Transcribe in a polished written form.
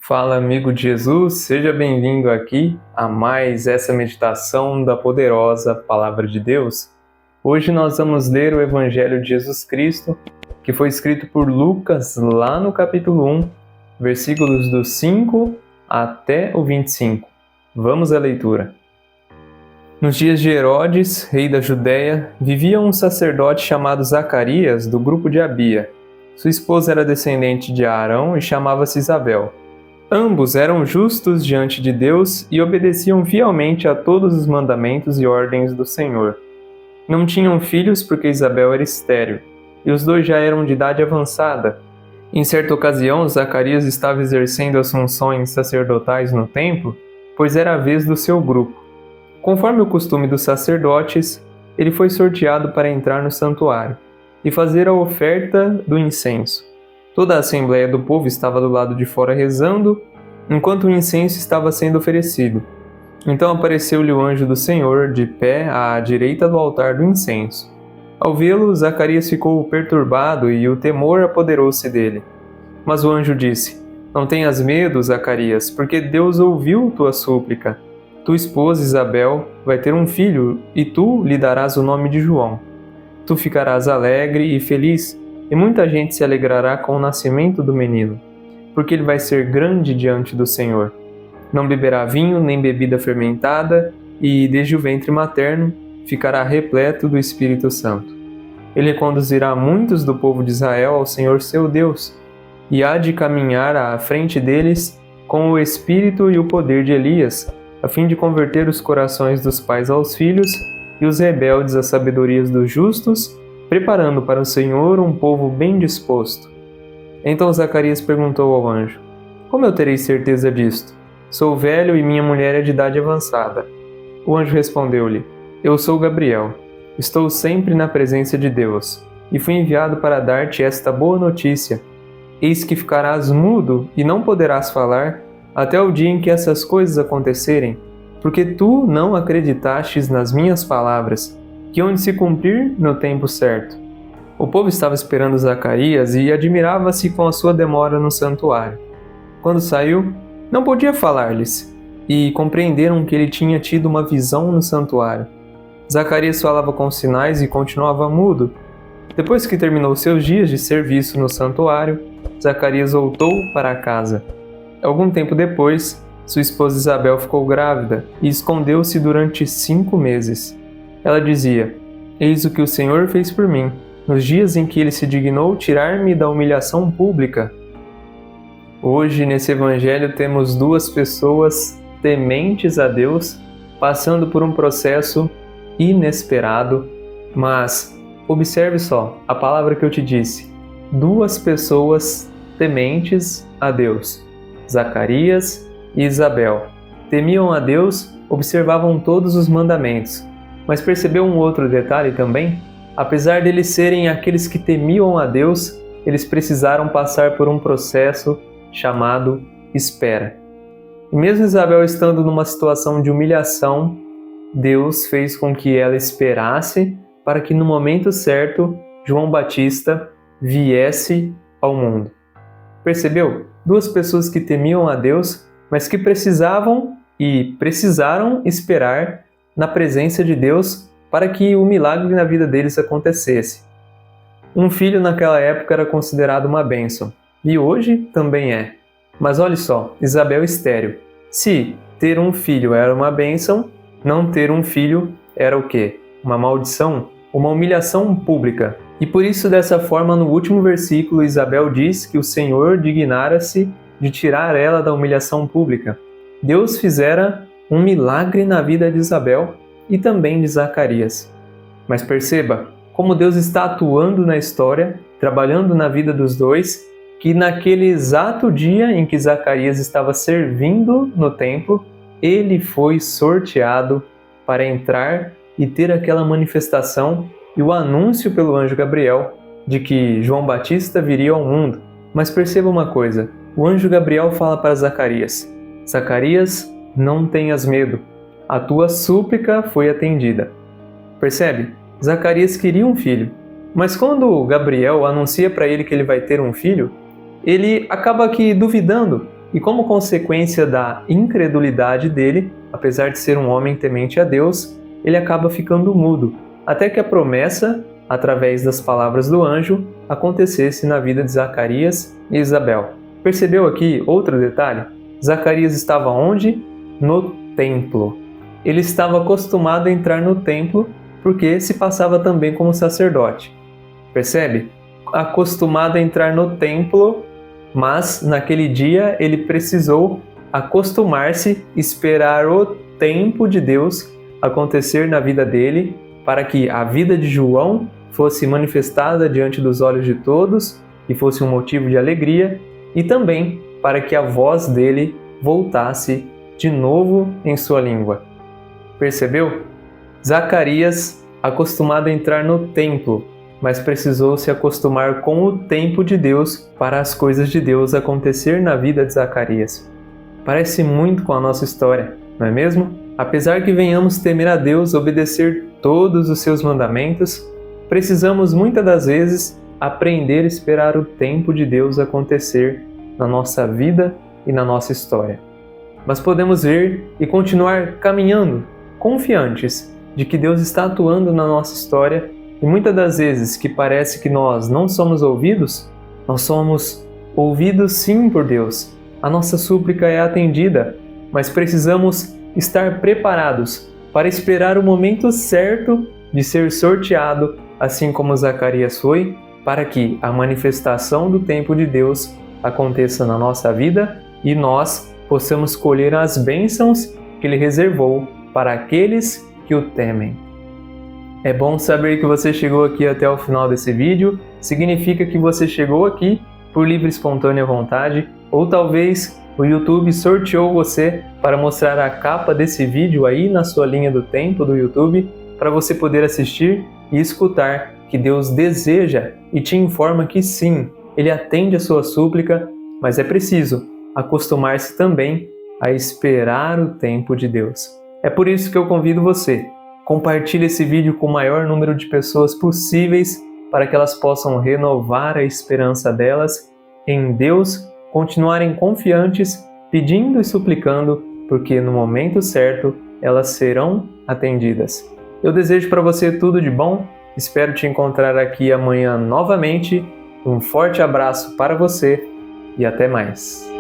Fala, amigo de Jesus, seja bem-vindo aqui a mais essa meditação da poderosa Palavra de Deus. Hoje nós vamos ler o Evangelho de Jesus Cristo, que foi escrito por Lucas lá no capítulo 1, versículos do 5 até o 25. Vamos à leitura. Nos dias de Herodes, rei da Judéia, vivia um sacerdote chamado Zacarias, do grupo de Abia. Sua esposa era descendente de Arão e chamava-se Isabel. Ambos eram justos diante de Deus e obedeciam fielmente a todos os mandamentos e ordens do Senhor. Não tinham filhos porque Isabel era estéril, e os dois já eram de idade avançada. Em certa ocasião, Zacarias estava exercendo as funções sacerdotais no templo, pois era a vez do seu grupo. Conforme o costume dos sacerdotes, ele foi sorteado para entrar no santuário e fazer a oferta do incenso. Toda a assembleia do povo estava do lado de fora rezando, enquanto o incenso estava sendo oferecido. Então apareceu-lhe o anjo do Senhor, de pé à direita do altar do incenso. Ao vê-lo, Zacarias ficou perturbado e o temor apoderou-se dele. Mas o anjo disse: Não tenhas medo, Zacarias, porque Deus ouviu tua súplica. Tua esposa Isabel vai ter um filho e tu lhe darás o nome de João. Tu ficarás alegre e feliz, e muita gente se alegrará com o nascimento do menino, porque ele vai ser grande diante do Senhor. Não beberá vinho nem bebida fermentada, e desde o ventre materno ficará repleto do Espírito Santo. Ele conduzirá muitos do povo de Israel ao Senhor seu Deus, e há de caminhar à frente deles com o espírito e o poder de Elias, a fim de converter os corações dos pais aos filhos e os rebeldes às sabedorias dos justos, preparando para o Senhor um povo bem disposto. Então Zacarias perguntou ao anjo: Como eu terei certeza disto? Sou velho e minha mulher é de idade avançada. O anjo respondeu-lhe: Eu sou Gabriel. Estou sempre na presença de Deus, e fui enviado para dar-te esta boa notícia. Eis que ficarás mudo e não poderás falar até o dia em que essas coisas acontecerem, porque tu não acreditastes nas minhas palavras, que hão de se cumprir no tempo certo. O povo estava esperando Zacarias e admirava-se com a sua demora no santuário. Quando saiu, não podia falar-lhes, e compreenderam que ele tinha tido uma visão no santuário. Zacarias falava com sinais e continuava mudo. Depois que terminou seus dias de serviço no santuário, Zacarias voltou para casa. Algum tempo depois, sua esposa Isabel ficou grávida e escondeu-se durante 5 meses. Ela dizia: Eis o que o Senhor fez por mim, nos dias em que Ele se dignou tirar-me da humilhação pública. Hoje, nesse Evangelho, temos duas pessoas tementes a Deus, passando por um processo inesperado, mas observe só a palavra que eu te disse: duas pessoas tementes a Deus, Zacarias e Isabel. Temiam a Deus, observavam todos os mandamentos. Mas percebeu um outro detalhe também? Apesar deles serem aqueles que temiam a Deus, eles precisaram passar por um processo chamado espera. E mesmo Isabel estando numa situação de humilhação, Deus fez com que ela esperasse para que no momento certo João Batista viesse ao mundo. Percebeu? Duas pessoas que temiam a Deus, mas que precisaram esperar na presença de Deus para que o milagre na vida deles acontecesse. Um filho naquela época era considerado uma bênção, e hoje também é. Mas olhe só, Isabel estéril. Se ter um filho era uma bênção, não ter um filho era o quê? Uma maldição? Uma humilhação pública. E por isso, dessa forma, no último versículo, Isabel diz que o Senhor dignara-se de tirar ela da humilhação pública. Deus fizera um milagre na vida de Isabel e também de Zacarias. Mas perceba como Deus está atuando na história, trabalhando na vida dos dois, que naquele exato dia em que Zacarias estava servindo no templo, ele foi sorteado para entrar e ter aquela manifestação e o anúncio pelo anjo Gabriel de que João Batista viria ao mundo. Mas perceba uma coisa, o anjo Gabriel fala para Zacarias: Zacarias, não tenhas medo, a tua súplica foi atendida. Percebe? Zacarias queria um filho, mas quando Gabriel anuncia para ele que ele vai ter um filho, ele acaba aqui duvidando, e como consequência da incredulidade dele, apesar de ser um homem temente a Deus, ele acaba ficando mudo, até que a promessa, através das palavras do anjo, acontecesse na vida de Zacarias e Isabel. Percebeu aqui outro detalhe? Zacarias estava onde? No templo. Ele estava acostumado a entrar no templo porque se passava também como sacerdote. Percebe? Acostumado a entrar no templo, mas naquele dia ele precisou acostumar-se, esperar o tempo de Deus acontecer na vida dele, para que a vida de João fosse manifestada diante dos olhos de todos e fosse um motivo de alegria, e também para que a voz dele voltasse de novo em sua língua. Percebeu? Zacarias, acostumado a entrar no templo, mas precisou se acostumar com o tempo de Deus para as coisas de Deus acontecer na vida de Zacarias. Parece muito com a nossa história, não é mesmo? Apesar que venhamos temer a Deus, obedecer todos os seus mandamentos, precisamos muitas das vezes aprender a esperar o tempo de Deus acontecer na nossa vida e na nossa história. Mas podemos ver e continuar caminhando, confiantes de que Deus está atuando na nossa história, e muitas das vezes que parece que nós não somos ouvidos, nós somos ouvidos sim por Deus. A nossa súplica é atendida, mas precisamos estar preparados para esperar o momento certo de ser sorteado, assim como Zacarias foi, para que a manifestação do tempo de Deus aconteça na nossa vida e nós possamos colher as bênçãos que Ele reservou para aqueles que o temem. É bom saber que você chegou aqui até o final desse vídeo, significa que você chegou aqui por livre e espontânea vontade, ou talvez o YouTube sorteou você para mostrar a capa desse vídeo aí na sua linha do tempo do YouTube, para você poder assistir e escutar que Deus deseja e te informa que sim, Ele atende a sua súplica, mas é preciso acostumar-se também a esperar o tempo de Deus. É por isso que eu convido você, compartilhe esse vídeo com o maior número de pessoas possíveis para que elas possam renovar a esperança delas em Deus, continuarem confiantes, pedindo e suplicando, porque no momento certo elas serão atendidas. Eu desejo para você tudo de bom, espero te encontrar aqui amanhã novamente. Um forte abraço para você e até mais.